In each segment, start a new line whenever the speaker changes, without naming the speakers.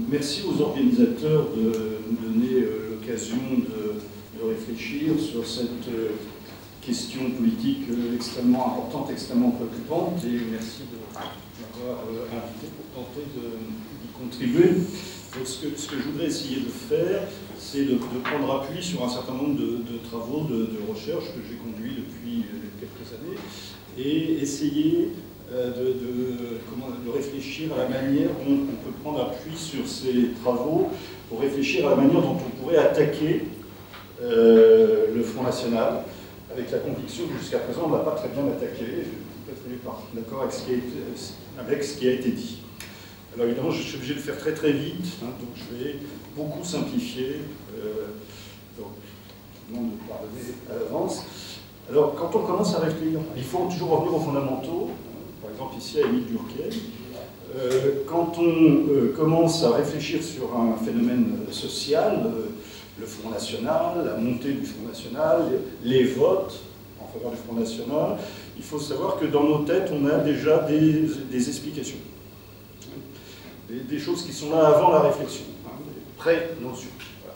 Merci aux organisateurs de nous donner l'occasion de réfléchir sur cette question politique extrêmement importante, extrêmement préoccupante, et merci de m'avoir invité pour tenter d'y contribuer. Donc, ce que je voudrais essayer de faire, c'est de prendre appui sur un certain nombre de travaux de recherche que j'ai conduits depuis quelques années, et essayer de réfléchir à la manière dont on peut prendre appui sur ces travaux pour réfléchir à la manière dont on pourrait attaquer le Front National, avec la conviction que jusqu'à présent on ne l'a pas très bien attaqué. Je suis tout à fait d'accord avec ce qui a été dit. Alors évidemment, je suis obligé de faire très très vite, hein, donc je vais beaucoup simplifier, donc je vous demande de pardonner à l'avance. Alors quand on commence à réfléchir, il faut toujours revenir aux fondamentaux, par exemple ici à Émile Durkheim. Quand on commence à réfléchir sur un phénomène social, le Front National, la montée du Front National, les votes en faveur du Front National, il faut savoir que dans nos têtes, on a déjà des explications. Des choses qui sont là avant la réflexion, hein, des pré-notions. Voilà.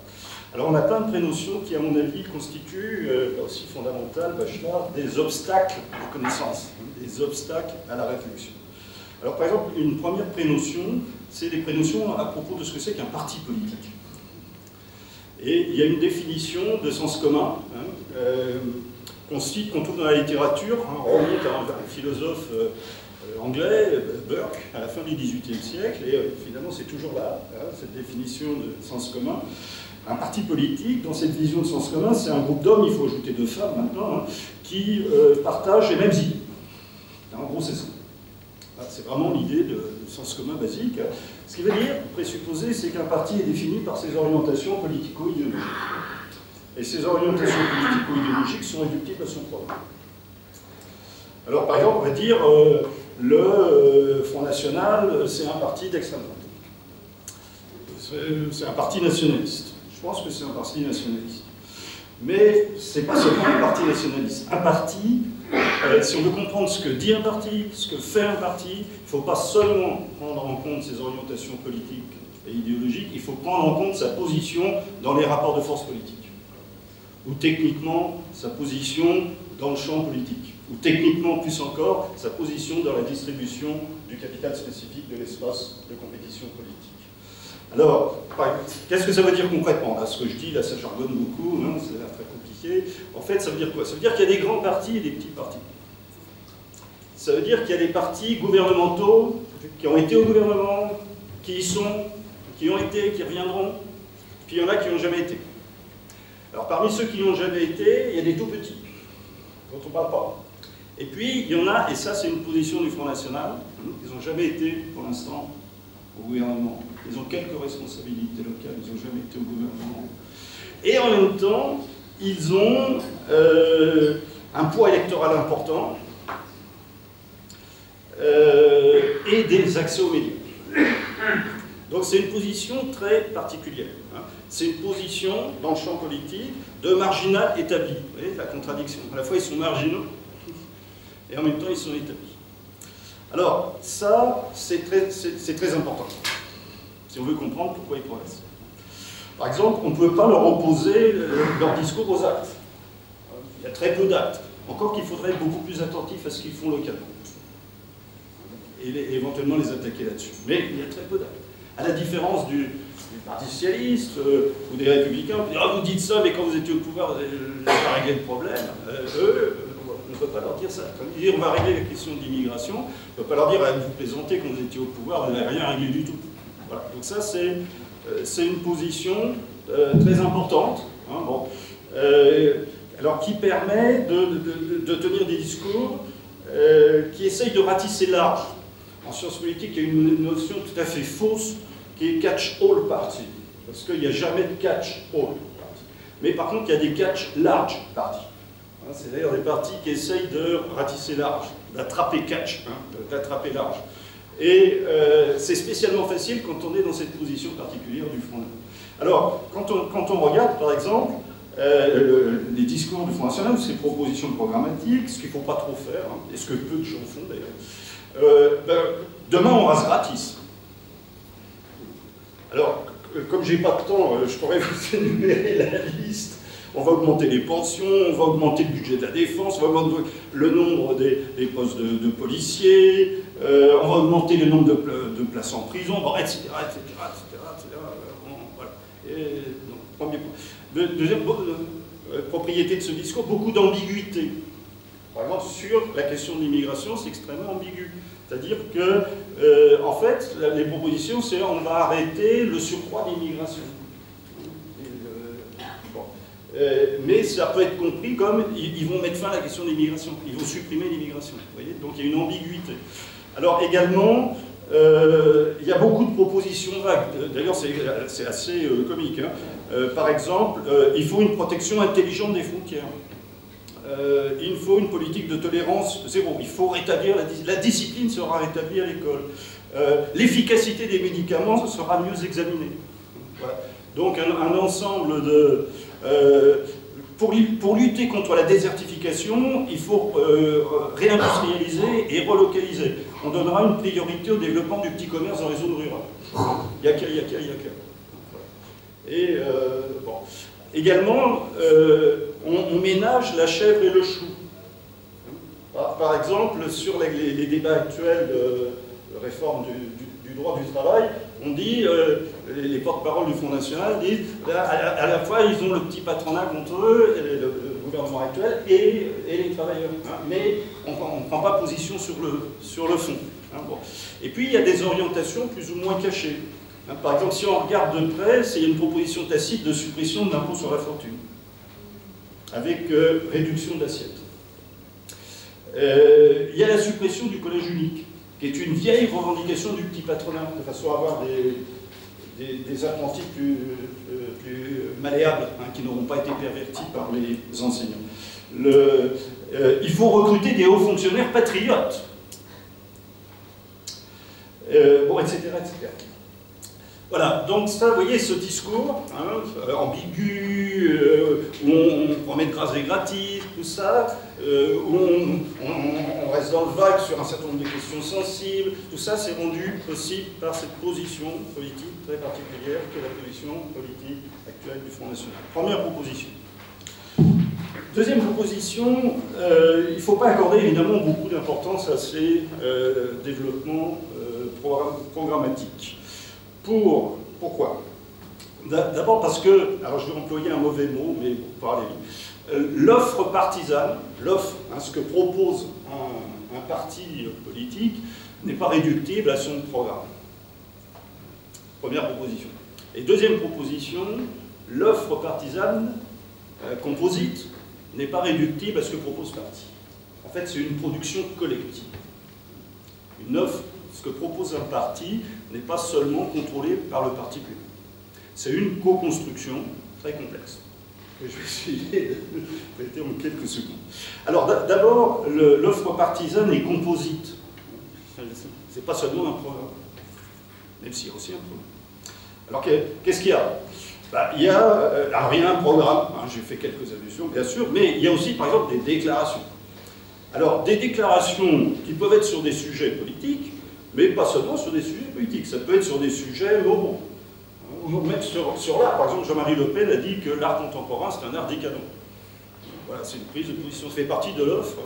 Alors on a plein de pré-notions qui, à mon avis, constituent, là aussi fondamentales, Bachelard, des obstacles de connaissance, hein, des obstacles à la réflexion. Alors par exemple, une première pré-notion, c'est des pré-notions à propos de ce que c'est qu'un parti politique. Et il y a une définition de sens commun, hein, qu'on trouve dans la littérature, hein, on remonte à un philosophe anglais, Burke, à la fin du XVIIIe siècle, et finalement c'est toujours là, hein, cette définition de sens commun. Un parti politique, dans cette vision de sens commun, c'est un groupe d'hommes, il faut ajouter de femmes maintenant, hein, qui partagent les mêmes idées. En gros, c'est ça. C'est vraiment l'idée de sens commun basique. Ce qui veut dire, présupposer, c'est qu'un parti est défini par ses orientations politico-idéologiques. Et ces orientations politico-idéologiques sont réductibles à son programme. Alors, par exemple, on va dire le Front National, c'est un parti d'extrême droite. C'est un parti nationaliste. Je pense que c'est un parti nationaliste. Mais ce n'est pas seulement un parti nationaliste. Un parti, si on veut comprendre ce que dit un parti, ce que fait un parti, il ne faut pas seulement prendre en compte ses orientations politiques et idéologiques, il faut prendre en compte sa position dans les rapports de force politiques. Ou techniquement, sa position dans le champ politique. Ou techniquement, plus encore, sa position dans la distribution du capital spécifique de l'espace de compétition politique. Alors, qu'est-ce que ça veut dire concrètement? Là, ce que je dis, là, ça jargonne beaucoup, hein, c'est très compliqué. En fait, ça veut dire quoi? Ça veut dire qu'il y a des grands partis et des petits partis. Ça veut dire qu'il y a des partis gouvernementaux qui ont été au gouvernement, qui y sont, qui ont été, qui reviendront, puis il y en a qui n'ont jamais été. Alors, parmi ceux qui n'ont jamais été, il y a des tout petits, dont on ne parle pas. Et puis, il y en a, et ça, c'est une position du Front National, ils n'ont jamais été, pour l'instant, au gouvernement. Ils ont quelques responsabilités locales, ils n'ont jamais été au gouvernement. Et en même temps, ils ont un poids électoral important et des accès aux médias. Donc c'est une position très particulière. Hein. C'est une position, dans le champ politique, de marginal établi. Vous voyez la contradiction. À la fois, ils sont marginaux, et en même temps, ils sont établis. Alors, ça, c'est très important, si on veut comprendre pourquoi ils progressent. Par exemple, on ne peut pas leur opposer leur discours aux actes. Il y a très peu d'actes. Encore qu'il faudrait être beaucoup plus attentif à ce qu'ils font localement. Et éventuellement les attaquer là-dessus. Mais il y a très peu d'actes. À la différence du Parti socialiste ou des Républicains, on peut dire, ah, vous dites ça, mais quand vous étiez au pouvoir, vous n'avez pas réglé le problème. Eux, on ne peut pas leur dire ça. Quand ils disent, on va régler la question de l'immigration, on ne peut pas leur dire, ah, vous plaisantez, quand vous étiez au pouvoir, vous n'avez rien réglé du tout. Voilà. Donc ça, c'est une position très importante, hein, bon, alors qui permet de tenir des discours qui essayent de ratisser large. En sciences politiques, il y a une notion tout à fait fausse qui est catch-all party, parce qu'il n'y a jamais de catch-all party. Mais par contre, il y a des catch-large party. Hein, c'est d'ailleurs des partis qui essayent de ratisser large, d'attraper catch, hein, d'attraper large. Et c'est spécialement facile quand on est dans cette position particulière du Front National. Alors, quand on regarde, par exemple, les discours du Front National, ses propositions programmatiques, ce qu'il ne faut pas trop faire, hein, et ce que peu de gens font d'ailleurs, demain on rase gratis. Alors, comme j'ai pas de temps, je pourrais vous énumérer la liste. On va augmenter les pensions, on va augmenter le budget de la défense, on va augmenter le nombre des postes de policiers, on va augmenter le nombre de places en prison, bon, etc., etc., etc., etc. Bon, voilà. Et, donc, premier point. Deuxième propriété de ce discours, beaucoup d'ambiguïté. Par exemple, sur la question de l'immigration, c'est extrêmement ambigu. C'est-à-dire que, en fait, les propositions, c'est on va arrêter le surcroît d'immigration. Mais ça peut être compris comme ils vont mettre fin à la question de l'immigration, ils vont supprimer l'immigration. Vous voyez, donc il y a une ambiguïté. Alors également, il y a beaucoup de propositions vagues. D'ailleurs, c'est assez comique. Hein. Par exemple, il faut une protection intelligente des frontières. Il faut une politique de tolérance zéro. Il faut rétablir la discipline sera rétablie à l'école. L'efficacité des médicaments sera mieux examinée. Voilà. Donc un ensemble de... pour lutter contre la désertification, il faut réindustrialiser et relocaliser. On donnera une priorité au développement du petit commerce dans les zones rurales. Yaka. Et bon. Également, on ménage la chèvre et le chou. Par exemple, sur les débats actuels de réforme du droit du travail, on dit, les porte-paroles du Front National disent, à la fois ils ont le petit patronat contre eux, le gouvernement actuel, et les travailleurs. Hein, mais on ne prend pas position sur le fond. Hein, bon. Et puis il y a des orientations plus ou moins cachées. Hein, par exemple, si on regarde de près, il y a une proposition tacite de suppression de l'impôt sur la fortune, avec réduction d'assiette. Il y a la suppression du collège unique, qui est une vieille revendication du petit patronat, de façon à avoir des apprentis plus malléables, hein, qui n'auront pas été pervertis par les enseignants. Il faut recruter des hauts fonctionnaires patriotes, bon, etc., etc. Voilà, donc ça, vous voyez, ce discours hein, ambigu, où on promet de grâce et gratis, tout ça, où on reste dans le vague sur un certain nombre de questions sensibles, tout ça c'est rendu possible par cette position politique très particulière que la position politique actuelle du Front National. Première proposition. Deuxième proposition, il ne faut pas accorder évidemment beaucoup d'importance à ces développements programmatiques. Pourquoi? D'abord parce que, alors je vais employer un mauvais mot, mais pour parler vite, l'offre partisane, ce que propose un parti politique, n'est pas réductible à son programme. Première proposition. Et deuxième proposition, l'offre partisane composite n'est pas réductible à ce que propose le parti. En fait, c'est une production collective. Une offre, ce que propose un parti, n'est pas seulement contrôlé par le parti lui-même. C'est une co-construction très complexe, que je vais essayer de traiter en quelques secondes. Alors d'abord, l'offre partisane est composite. C'est pas seulement un programme, même s'il y a aussi un programme. Alors qu'est-ce qu'il y a? Il y a un programme, hein, j'ai fait quelques allusions bien sûr, mais il y a aussi par exemple des déclarations. Alors des déclarations qui peuvent être sur des sujets politiques, mais pas seulement sur des sujets politiques, ça peut être sur des sujets moraux. Ou même sur l'art, par exemple, Jean-Marie Le Pen a dit que l'art contemporain c'est un art décadent. Voilà, c'est une prise de position, ça fait partie de l'offre.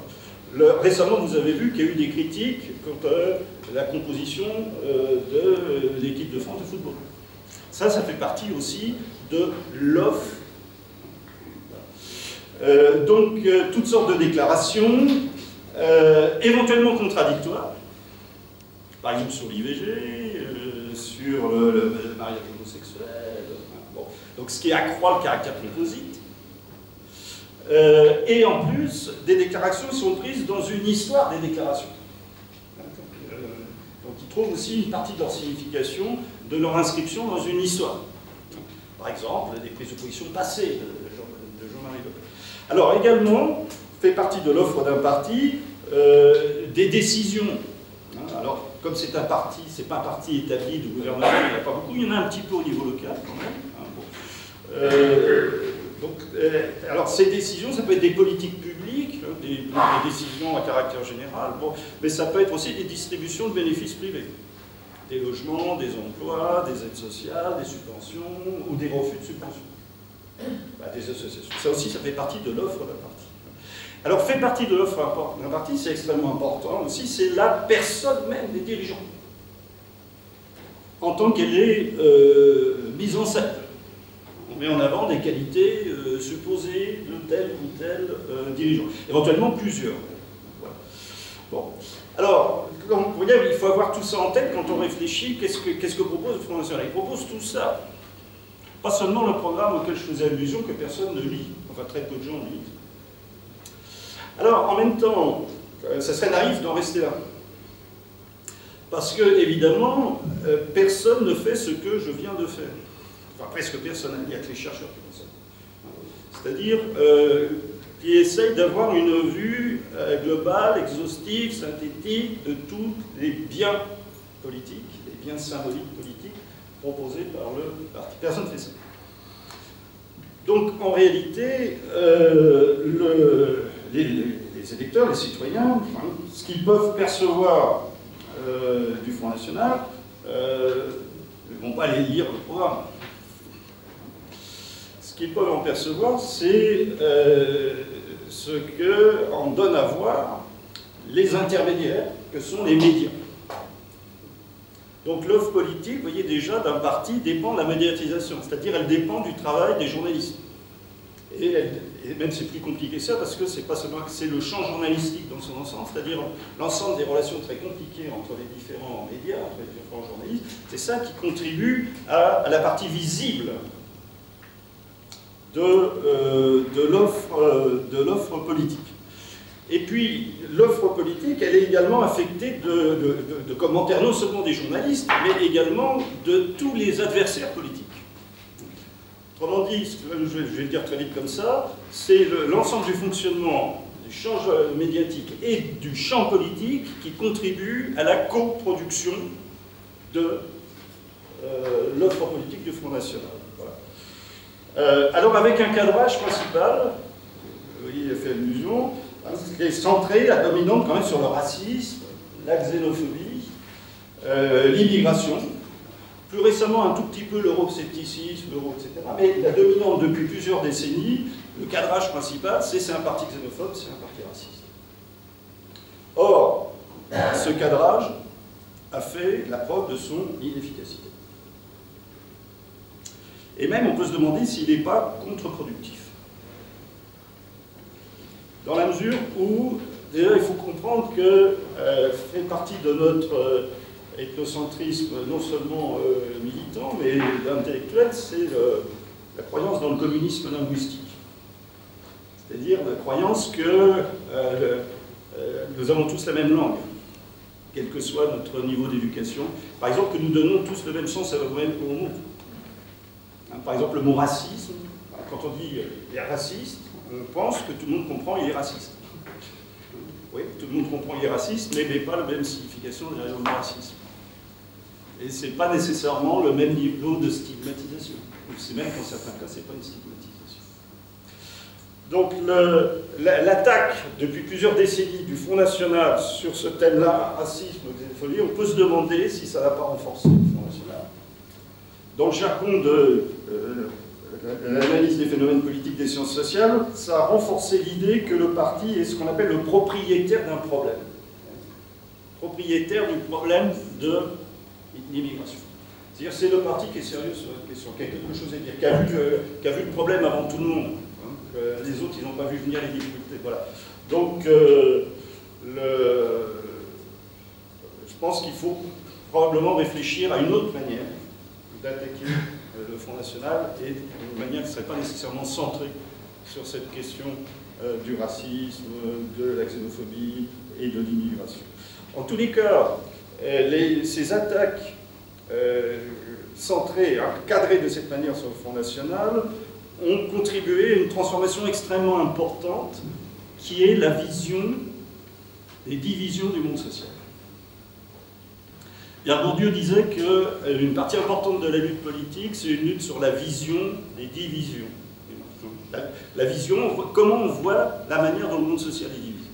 Récemment, vous avez vu qu'il y a eu des critiques quant à la composition de l'équipe de France de football. Ça fait partie aussi de l'offre. Donc, toutes sortes de déclarations, éventuellement contradictoires, par exemple sur l'IVG, sur le mariage homosexuel, bon. Donc ce qui accroît le caractère composite. Et en plus, des déclarations sont prises dans une histoire des déclarations. Donc ils trouvent aussi une partie de leur signification, de leur inscription dans une histoire. Par exemple, des prises de position passées de Jean-Marie Le Pen. Alors également, fait partie de l'offre d'un parti, des décisions. Alors, comme c'est un parti, c'est pas un parti établi de gouvernement, il n'y en a pas beaucoup, il y en a un petit peu au niveau local quand même. Alors ces décisions, ça peut être des politiques publiques, des décisions à caractère général, bon, mais ça peut être aussi des distributions de bénéfices privés.
des logements, des emplois, des aides sociales, des subventions ou des refus de subventions. Bah, des associations. Ça aussi, ça fait partie de l'offre d'un parti. Alors, fait partie de l'offre d'un parti, c'est extrêmement important aussi, c'est la personne même des dirigeants, en tant qu'elle est mise en scène. On met en avant des qualités supposées de tel ou tel dirigeant, éventuellement plusieurs. Voilà. Bon. Alors, donc, vous voyez, il faut avoir tout ça en tête quand on réfléchit, qu'est-ce que propose le Front National. Il propose tout ça. Pas seulement le programme auquel je faisais allusion, que personne ne lit, enfin très peu de gens lisent. Alors, en même temps, ça serait naïf d'en rester là. Parce que, évidemment, personne ne fait ce que je viens de faire. Enfin, presque personne, il n'y a que les chercheurs qui font ça. C'est-à-dire qui essayent d'avoir une vue globale, exhaustive, synthétique de tous les biens politiques, les biens symboliques politiques proposés par le parti. Personne ne fait ça. Donc, en réalité, les électeurs, les citoyens, ce qu'ils peuvent percevoir du Front National, ne vont pas aller lire le programme. Ce qu'ils peuvent en percevoir, c'est ce qu'en donnent à voir les intermédiaires, que sont les médias. Donc l'offre politique, vous voyez déjà, d'un parti dépend de la médiatisation, c'est-à-dire elle dépend du travail des journalistes. Et même c'est plus compliqué que ça, parce que c'est pas seulement c'est le champ journalistique dans son ensemble, c'est-à-dire l'ensemble des relations très compliquées entre les différents médias, entre les différents journalistes, c'est ça qui contribue à la partie visible de l'offre politique. Et puis, l'offre politique, elle est également affectée de commentaires non seulement des journalistes, mais également de tous les adversaires politiques. Autrement dit, je vais le dire très vite comme ça, c'est l'ensemble du fonctionnement du champ médiatique et du champ politique qui contribue à la coproduction de l'offre politique du Front National. Voilà. Alors, avec un cadrage principal, vous voyez, il a fait allusion, qui est centré, la dominante quand même sur le racisme, la xénophobie, l'immigration, plus récemment un tout petit peu l'euroscepticisme, etc. Mais la dominante depuis plusieurs décennies, le cadrage principal, c'est un parti xénophobe, c'est un parti raciste. Or, ce cadrage a fait la preuve de son inefficacité. Et même on peut se demander s'il n'est pas contre-productif. Dans la mesure où, d'ailleurs, il faut comprendre que fait partie de notre ethnocentrisme, non seulement militant, mais intellectuel, c'est la croyance dans le communisme linguistique. C'est-à-dire la croyance que nous avons tous la même langue, quel que soit notre niveau d'éducation. Par exemple, que nous donnons tous le même sens au mot. Par exemple, le mot racisme, quand on dit il est raciste, on pense que tout le monde comprend qu'il est raciste. Oui, tout le monde comprend qu'il est raciste, mais pas la même signification derrière le mot racisme. Et ce n'est pas nécessairement le même niveau de stigmatisation. C'est même qu'en certains cas, ce n'est pas une stigmatisation. Donc l'attaque depuis plusieurs décennies du Front National sur ce thème-là, racisme, xénophobie, on peut se demander si ça n'a pas renforcé le Front National. Dans le jargon de l'analyse des phénomènes politiques des sciences sociales, ça a renforcé l'idée que le parti est ce qu'on appelle le propriétaire d'un problème. Propriétaire du problème de l'immigration. C'est-à-dire c'est le parti qui est sérieux sur la question, qui a quelque chose à dire, qui a vu le problème avant tout le monde. Les autres, ils n'ont pas vu venir les difficultés. Voilà. Donc, je pense qu'il faut probablement réfléchir à une autre manière d'attaquer le Front National, et d'une manière qui ne serait pas nécessairement centrée sur cette question du racisme, de la xénophobie et de l'immigration. En tous les cas, ces attaques centrées, cadrées de cette manière sur le Front National, ont contribué à une transformation extrêmement importante qui est la vision des divisions du monde social. Pierre Bourdieu disait qu'une partie importante de la lutte politique, c'est une lutte sur la vision des divisions. La vision, comment on voit la manière dont le monde social est divisé.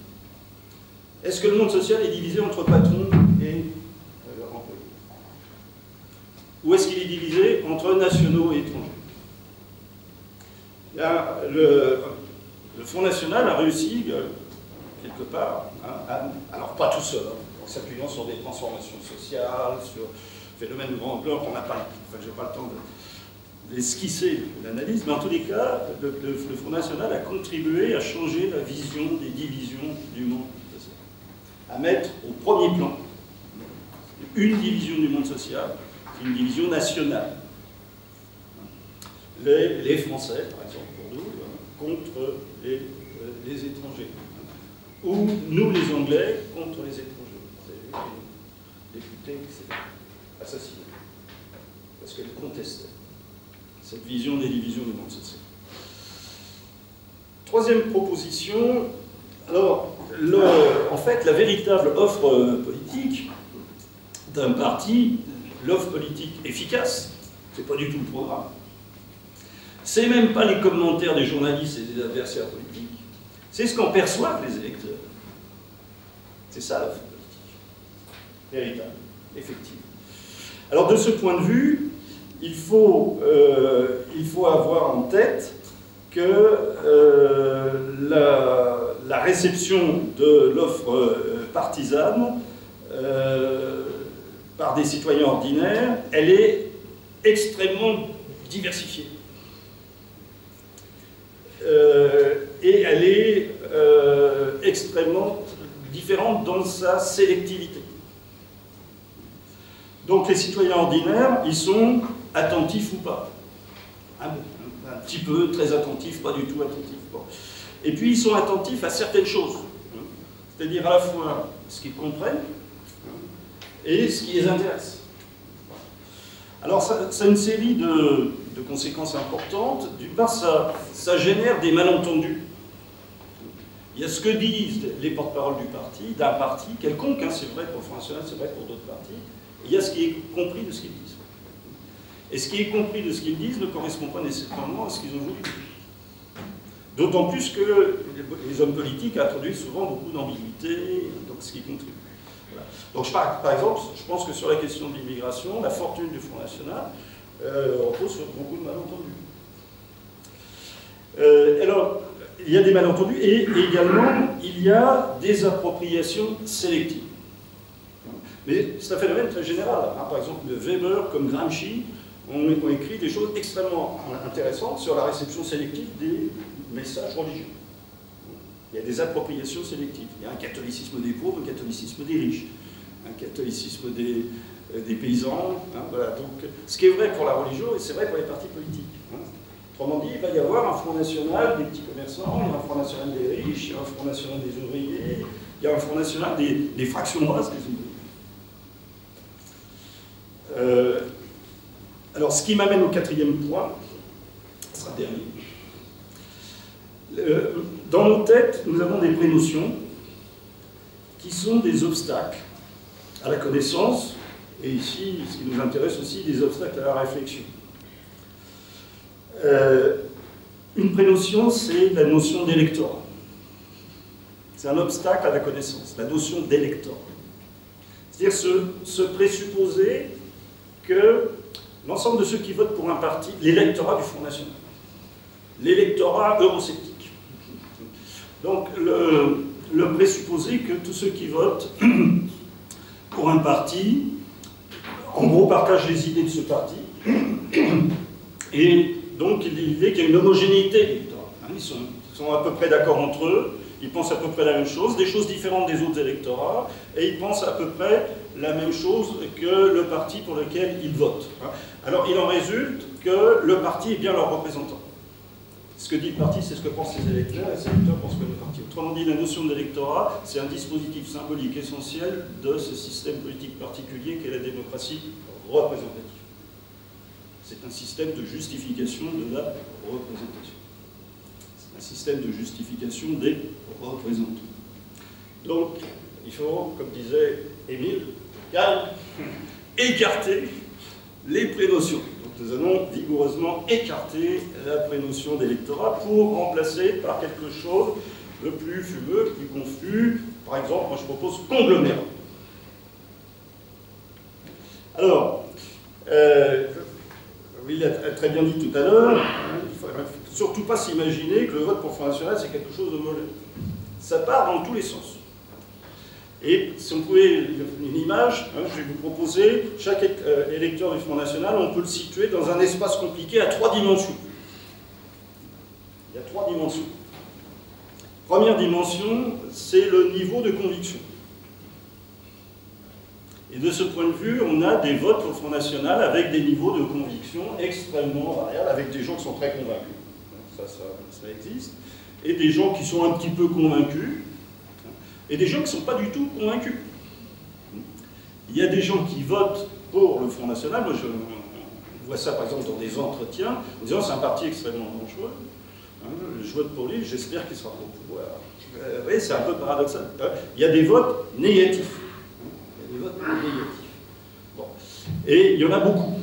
Est-ce que le monde social est divisé entre patrons et employés? diviser entre nationaux et étrangers. Là, le Front National a réussi, quelque part, alors pas tout seul, en s'appuyant sur des transformations sociales, sur phénomènes de grande ampleur qu'on n'a pas, enfin, j'ai pas le temps d'esquisser l'analyse, mais en tous les cas, le Front National a contribué à changer la vision des divisions du monde social, à mettre au premier plan une division du monde social, une division nationale. Les Français, par exemple, pour nous, contre les étrangers. Ou nous, les Anglais, contre les étrangers. C'est les députés qui s'étaient assassinés. Parce qu'elles contestaient cette vision des divisions du monde social. Troisième proposition, alors, en fait, la véritable offre politique d'un parti, l'offre politique efficace, c'est pas du tout le programme. C'est même pas les commentaires des journalistes et des adversaires politiques. C'est ce qu'en perçoivent les électeurs. C'est ça l'offre politique. Véritable, effective. Alors de ce point de vue, il faut avoir en tête que la réception de l'offre partisane par des citoyens ordinaires, elle est extrêmement diversifiée. Et elle est extrêmement différente dans sa sélectivité. Donc les citoyens ordinaires, ils sont attentifs ou pas. Un petit peu, très attentifs, pas du tout attentifs. Bon. Et puis ils sont attentifs à certaines choses. C'est-à-dire à la fois ce qu'ils comprennent et ce qui les intéresse. Alors ça a une série de conséquences importantes. D'une part, ça génère des malentendus. Il y a ce que disent les porte-paroles du parti, d'un parti quelconque, hein, c'est vrai pour le Front National, c'est vrai pour d'autres partis, et il y a ce qui est compris de ce qu'ils disent. Et ce qui est compris de ce qu'ils disent ne correspond pas nécessairement à ce qu'ils ont voulu dire. D'autant plus que les hommes politiques introduisent souvent beaucoup d'ambiguïté, donc ce qui contribue. Voilà. Donc par exemple, je pense que sur la question de l'immigration, la fortune du Front National repose sur beaucoup de malentendus. Alors, il y a des malentendus et également il y a des appropriations sélectives. Mais c'est un phénomène très général. Hein. Par exemple, Weber comme Gramsci ont écrit des choses extrêmement intéressantes sur la réception sélective des messages religieux. Il y a des appropriations sélectives. Il y a un catholicisme des pauvres, un catholicisme des riches, un catholicisme des paysans. Hein, voilà. Donc, ce qui est vrai pour la religion, et c'est vrai pour les partis politiques. Hein. Autrement dit, il va y avoir un Front National des petits commerçants, il y a un Front National des riches, il y a un Front National des ouvriers, il y a un Front National des fractions basses des ouvriers. Alors, ce qui m'amène au quatrième point, ce sera le dernier. Dans nos têtes, nous avons des prénotions qui sont des obstacles à la connaissance, et ici, ce qui nous intéresse aussi, des obstacles à la réflexion. Une prénotion, c'est la notion d'électorat. C'est un obstacle à la connaissance, la notion d'électorat. C'est-à-dire se présupposer que l'ensemble de ceux qui votent pour un parti, l'électorat du Front National, l'électorat eurosceptique. Donc, le présupposer que tous ceux qui votent pour un parti, en gros, partagent les idées de ce parti, et donc l'idée qu'il y a une homogénéité électorale. Ils sont à peu près d'accord entre eux, ils pensent à peu près la même chose, des choses différentes des autres électorats, et ils pensent à peu près la même chose que le parti pour lequel ils votent. Alors il en résulte que le parti est bien leur représentant. Ce que dit le parti, c'est ce que pensent les électeurs, et les électeurs pensent que le parti. Autrement dit, la notion d'électorat, c'est un dispositif symbolique essentiel de ce système politique particulier qu'est la démocratie représentative. C'est un système de justification de la représentation. C'est un système de justification des représentants. Donc, il faut, comme disait Émile, écarter les prénotions. Donc, nous allons vigoureusement écarter la prénotion d'électorat pour remplacer par quelque chose de plus fumeux, plus confus. Par exemple, moi je propose conglomérat. Alors, il l'a très bien dit tout à l'heure, il ne faut surtout pas s'imaginer que le vote pour le Front National, c'est quelque chose d'homogène. Ça part dans tous les sens. Et si on pouvait, une image, je vais vous proposer, chaque électeur du Front National, on peut le situer dans un espace compliqué à 3 dimensions. Il y a 3 dimensions. Première dimension, c'est le niveau de conviction. Et de ce point de vue, on a des votes pour le Front National avec des niveaux de conviction extrêmement variables, avec des gens qui sont très convaincus, ça existe, et des gens qui sont un petit peu convaincus, et des gens qui ne sont pas du tout convaincus. Il y a des gens qui votent pour le Front National, moi je vois ça par exemple dans des entretiens, en disant c'est un parti extrêmement dangereux, je vote pour lui, j'espère qu'il sera au pouvoir. Oui, c'est un peu paradoxal. Il y a des votes négatifs. Des votes négatifs. Bon. Et il y en a beaucoup.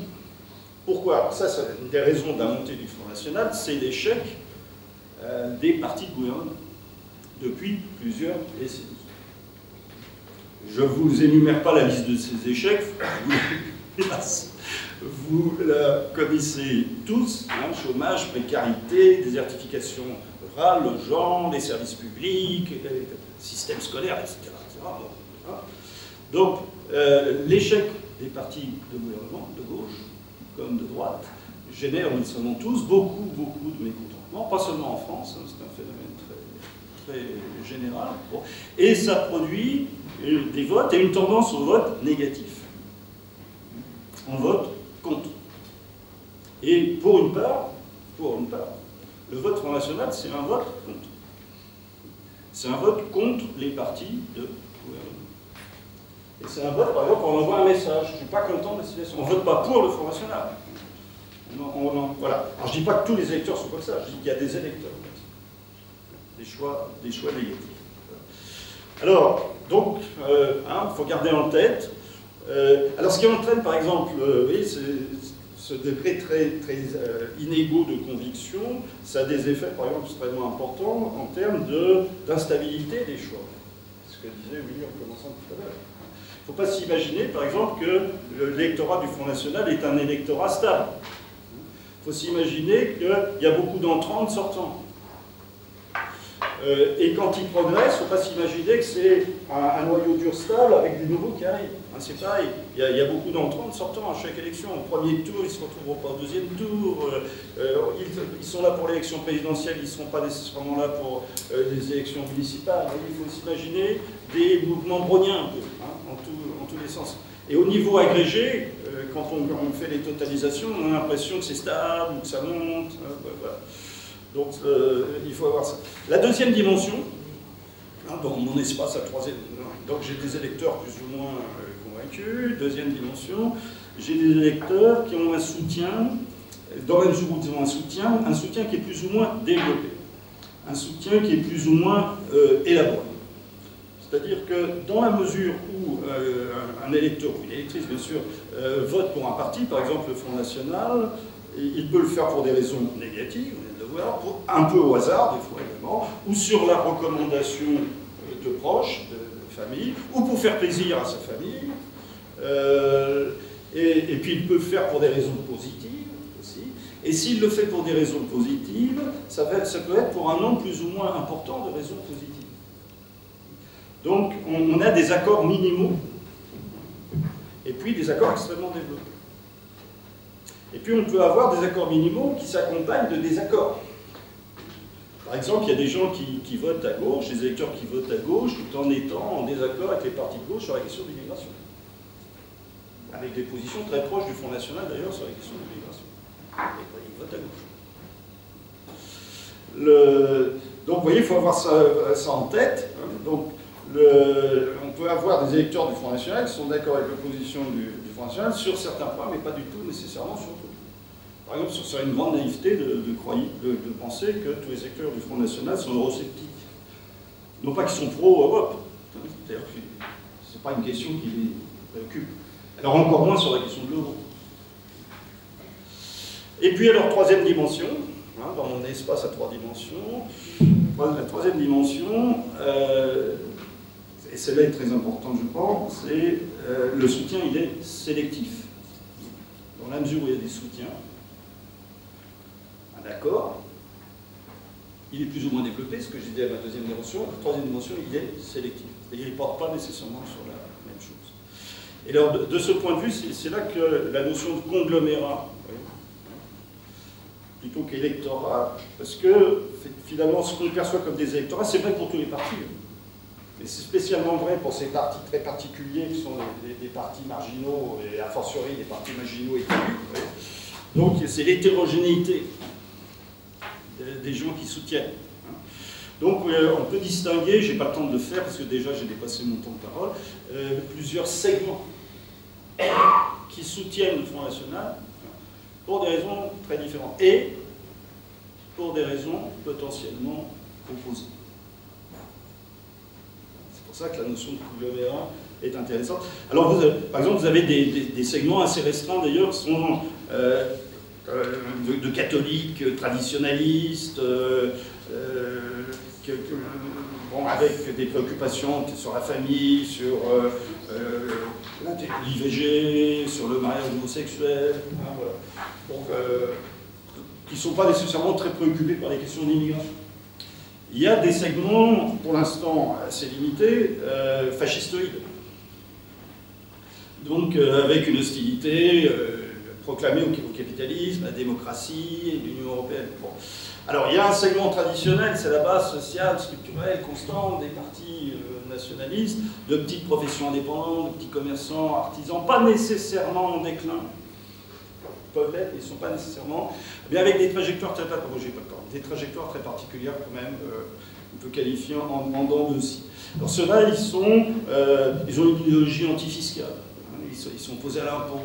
Pourquoi? Ça, c'est une des raisons de la montée du Front National, c'est l'échec des partis de gouvernement depuis plusieurs décennies. Je ne vous énumère pas la liste de ces échecs, vous la connaissez tous, hein, chômage, précarité, désertification rurale, logement, les services publics, système scolaire, etc. Bon, hein. Donc, l'échec des partis de gouvernement, de gauche comme de droite, génère, nous le savons tous, beaucoup de mécontentement, pas seulement en France, hein, c'est un phénomène très général, bon. Et ça produit des votes et une tendance au vote négatif. On vote contre. Et pour une part, le vote Front National, c'est un vote contre. C'est un vote contre les partis de gouvernement. Et c'est un vote, par exemple, on envoie un message. Je ne suis pas content de la situation. On ne vote pas pour le Front National. Voilà. Alors je ne dis pas que tous les électeurs sont comme ça, je dis qu'il y a des électeurs. Des choix négatifs. Alors, donc, il faut garder en tête. Alors ce qui entraîne, par exemple, ce degré très inégaux de conviction, ça a des effets, par exemple, extrêmement importants en termes d'instabilité des choix. Ce que disait Willy en commençant tout à l'heure. Il ne faut pas s'imaginer, par exemple, que l'électorat du Front National est un électorat stable. Il faut s'imaginer qu'il y a beaucoup d'entrants, de sortants. Et quand ils progressent, il ne faut pas s'imaginer que c'est un noyau dur stable avec des nouveaux qui arrivent. Hein, c'est pareil, il y a beaucoup d'entrants, de sortants à chaque élection. Au premier tour, ils ne se retrouveront pas au deuxième tour. Ils sont là pour l'élection présidentielle, ils ne seront pas nécessairement là pour les élections municipales. Il faut s'imaginer des mouvements browniens un peu, hein, en tous les sens. Et au niveau agrégé, quand on fait les totalisations, on a l'impression que c'est stable, ou que ça monte. Voilà. Donc, il faut avoir ça. La deuxième dimension, hein, dans mon espace à troisième, donc j'ai des électeurs plus ou moins convaincus. Deuxième dimension, j'ai des électeurs qui ont un soutien, dans la mesure où ils ont un soutien qui est plus ou moins développé, un soutien qui est plus ou moins élaboré. C'est-à-dire que dans la mesure où un électeur ou une électrice, bien sûr, vote pour un parti, par exemple le Front National, il peut le faire pour des raisons négatives, un peu au hasard, des fois également, ou sur la recommandation de proches, de famille, ou pour faire plaisir à sa famille. Et puis il peut le faire pour des raisons positives aussi. Et s'il le fait pour des raisons positives, ça peut être pour un nombre plus ou moins important de raisons positives. Donc on a des accords minimaux, et puis des accords extrêmement développés. Et puis on peut avoir des accords minimaux qui s'accompagnent de désaccords. Par exemple, il y a des gens qui votent à gauche, des électeurs qui votent à gauche, tout en étant en désaccord avec les partis de gauche sur la question de l'immigration. Avec des positions très proches du Front National d'ailleurs sur la question de l'immigration. Ils votent à gauche. Donc vous voyez, il faut avoir ça en tête. Donc, on peut avoir des électeurs du Front National qui sont d'accord avec la position du Front National sur certains points, mais pas du tout nécessairement sur tout. Par exemple, sur une grande naïveté de penser que tous les électeurs du Front National sont eurosceptiques. Non pas qu'ils sont pro-Europe, c'est-à-dire que ce n'est pas une question qui les préoccupe. Alors encore moins sur la question de l'euro. Et puis alors, troisième dimension, hein, dans mon espace à 3 dimensions, la troisième dimension, et celle-là est très importante je pense, c'est le soutien, il est sélectif. Dans la mesure où il y a des soutiens, un accord, il est plus ou moins développé, ce que je disais à ma deuxième dimension. La troisième dimension, il est sélectif. Et il ne porte pas nécessairement sur la même chose. Et alors, de ce point de vue, c'est là que la notion de conglomérat, plutôt qu'électorat, parce que finalement, ce qu'on perçoit comme des électorats, c'est vrai pour tous les partis. Mais c'est spécialement vrai pour ces partis très particuliers qui sont des partis marginaux, et a fortiori des partis marginaux établis. Donc, c'est l'hétérogénéité des gens qui soutiennent. Donc on peut distinguer, je n'ai pas le temps de le faire parce que déjà j'ai dépassé mon temps de parole, plusieurs segments qui soutiennent le Front National pour des raisons très différentes et pour des raisons potentiellement opposées. C'est pour ça que la notion de conglomérat est intéressante. Alors par exemple, vous avez des segments assez restreints d'ailleurs qui sont de catholiques traditionnalistes, bon, avec des préoccupations sur la famille, sur l'IVG, sur le mariage homosexuel, hein, voilà. Donc, qui ne sont pas nécessairement très préoccupés par les questions d'immigration. Il y a des segments, pour l'instant assez limités, fascistoïdes. Donc, avec une hostilité proclamée au capitalisme, à la démocratie et l'Union européenne. Bon. Alors, il y a un segment traditionnel, c'est la base sociale, structurelle, constante des partis nationalistes, de petites professions indépendantes, de petits commerçants, artisans, pas nécessairement en déclin, peuvent l'être, ils ne sont pas nécessairement, mais avec des trajectoires très, des trajectoires très particulières quand même, on peut qualifier en dents de scie. Alors ceux-là, ils ont une idéologie antifiscale, hein, ils sont opposés à l'impôt,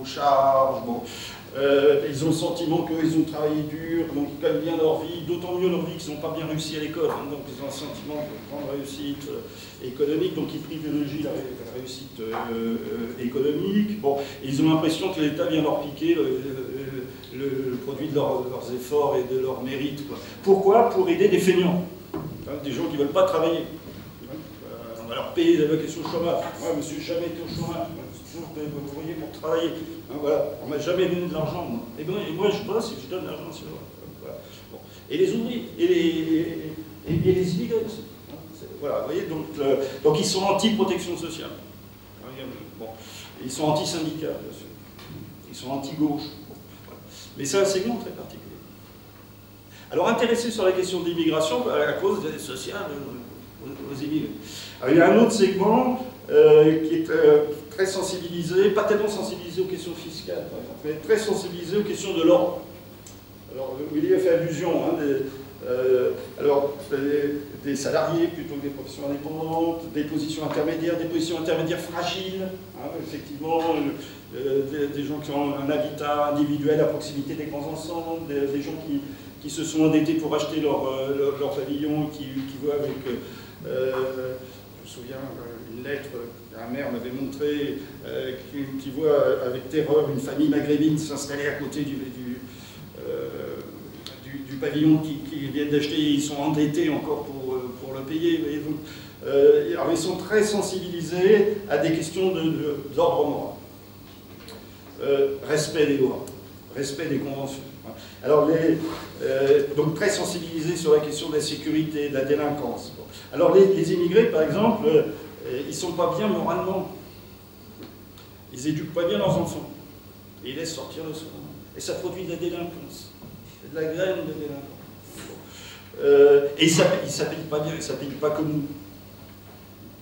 aux charges, bon. Ils ont le sentiment qu'ils ont travaillé dur, donc ils gagnent bien leur vie, d'autant mieux leur vie qu'ils n'ont pas bien réussi à l'école, hein, donc ils ont un sentiment de grande réussite économique, donc ils privilégient la réussite économique. Bon, ils ont l'impression que l'État vient leur piquer le produit de leurs efforts et de leurs mérites. Quoi. Pourquoi? Pour aider des feignants, hein, des gens qui ne veulent pas travailler. On va leur payer les allocations de chômage. Moi, je ne me suis jamais été au chômage. Vous voyez, pour travailler. Hein, voilà. On ne m'a jamais donné de l'argent, moi. Et moi, je bosse et je donne de l'argent. Voilà. Bon. Et les ouvriers, et les immigrés aussi. Hein, voilà, vous voyez, donc ils sont anti-protection sociale. Bon. Ils sont anti-syndicats, bien sûr. Ils sont anti-gauche. Bon. Voilà. Mais c'est un segment très particulier. Alors, intéressé sur la question de l'immigration, à cause des sociales aux immigrés. Alors, il y a un autre segment qui est très sensibilisé, pas tellement sensibilisé aux questions fiscales, par exemple, mais très sensibilisé aux questions de l'ordre. Alors, Willy a fait allusion, hein, des salariés plutôt que des professions indépendantes, des positions intermédiaires fragiles, hein, effectivement, des gens qui ont un habitat individuel à proximité des grands ensembles, des gens qui se sont endettés pour acheter leur pavillon, qui voient avec... je me souviens, une lettre qu'un maire m'avait montrée, qui voit avec terreur une famille maghrébine s'installer à côté du pavillon qu'ils viennent d'acheter, ils sont endettés encore pour le payer. Alors ils sont très sensibilisés à des questions d'ordre moral. Respect des lois, respect des conventions. Alors, donc très sensibilisés sur la question de la sécurité, de la délinquance. Bon. Alors les immigrés, par exemple, ils ne sont pas bien moralement. Ils n'éduquent pas bien leurs enfants. Et ils laissent sortir le soir. Et ça produit de la délinquance. C'est de la graine de délinquance. Bon. Et ils ne s'habillent pas bien, ils ne s'habillent pas comme nous.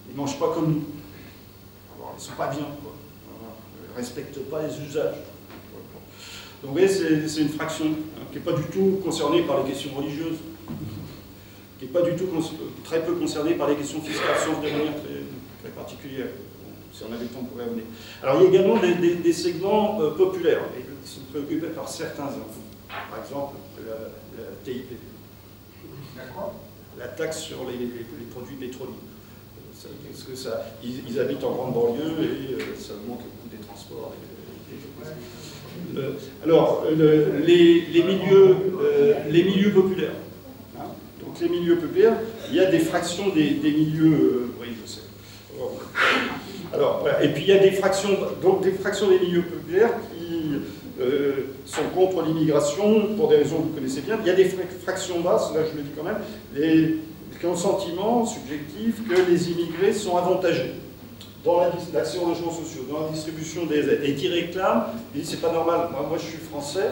Ils ne mangent pas comme nous. Alors, ils ne sont pas bien. Quoi. Ils ne respectent pas les usages. Donc vous voyez, c'est une fraction hein, qui n'est pas du tout concernée par les questions religieuses, qui n'est pas du tout, très peu concernée par les questions fiscales, sauf de manière très particulière. Bon, si on avait le temps, on pourrait revenir. Alors il y a également des segments populaires, et qui sont préoccupés par certains infos. Par exemple, la TIP. La taxe sur les produits pétroliers. Parce que ils habitent en grande banlieue et ça augmente le coût des transports. Alors, les milieux populaires. Hein, donc les milieux populaires, il y a des fractions des milieux... oui, je sais. Alors, voilà. Et puis il y a des fractions des milieux populaires sont contre l'immigration pour des raisons que vous connaissez bien. Il y a des fractions basses, là je le dis quand même, qui ont le sentiment subjectif que les immigrés sont avantagés dans l'accès aux logements sociaux, dans la distribution des aides, et qui réclament, ils disent c'est pas normal, moi je suis français,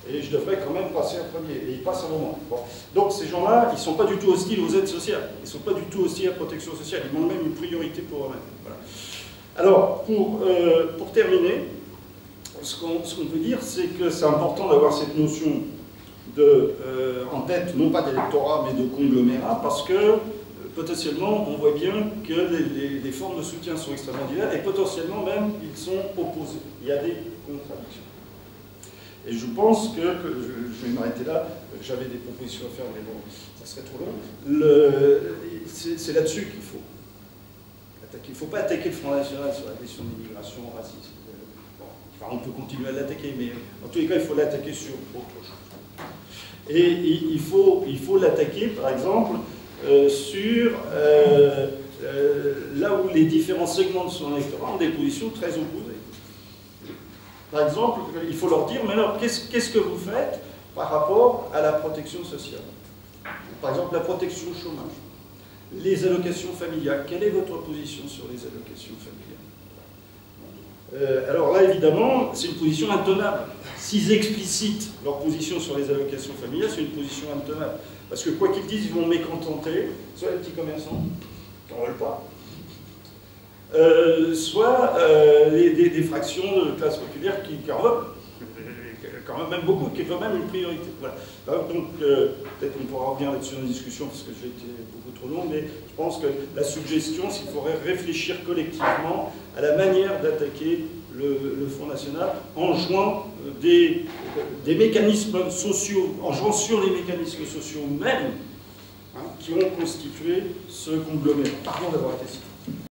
et je devrais quand même passer en premier, et ils passent un moment. Bon. Donc ces gens-là, ils ne sont pas du tout hostiles aux aides sociales, ils ne sont pas du tout hostiles à la protection sociale, ils demandent même une priorité pour eux-mêmes. Voilà. Alors, pour terminer, ce qu'on peut dire, c'est que c'est important d'avoir cette notion en tête, non pas d'électorat, mais de conglomérat, parce que potentiellement, on voit bien que les formes de soutien sont extrêmement diverses, et potentiellement même, ils sont opposés. Il y a des contradictions. Et je pense que je vais m'arrêter là, j'avais des propositions à faire, mais bon, ça serait trop long. C'est là-dessus qu'il faut attaquer. Il ne faut pas attaquer le Front National sur la question de l'immigration, racisme. Bon, enfin, on peut continuer à l'attaquer, mais en tous les cas, il faut l'attaquer sur autre chose. Et il faut l'attaquer, par exemple, sur là où les différents segments de son électorat ont des positions très opposées. Par exemple, il faut leur dire, mais alors, qu'est-ce que vous faites par rapport à la protection sociale? Par exemple, la protection au chômage, les allocations familiales. Quelle est votre position sur les allocations familiales? Alors là, évidemment, c'est une position intenable. S'ils explicitent leur position sur les allocations familiales, c'est une position intenable. Parce que quoi qu'ils disent, ils vont mécontenter, soit les petits commerçants, qui n'en veulent pas, soit des fractions de classe populaire qui en veulent, quand même beaucoup, qui veulent même une priorité. Voilà. Donc, peut-être qu'on pourra revenir là-dessus dans la discussion, parce que j'ai été beaucoup trop long, mais je pense que la suggestion, c'est qu'il faudrait réfléchir collectivement à la manière d'attaquer le Front National en jouant des mécanismes sociaux, en jouant sur les mécanismes sociaux mêmes qui ont constitué ce conglomérat. Pardon d'avoir été cité.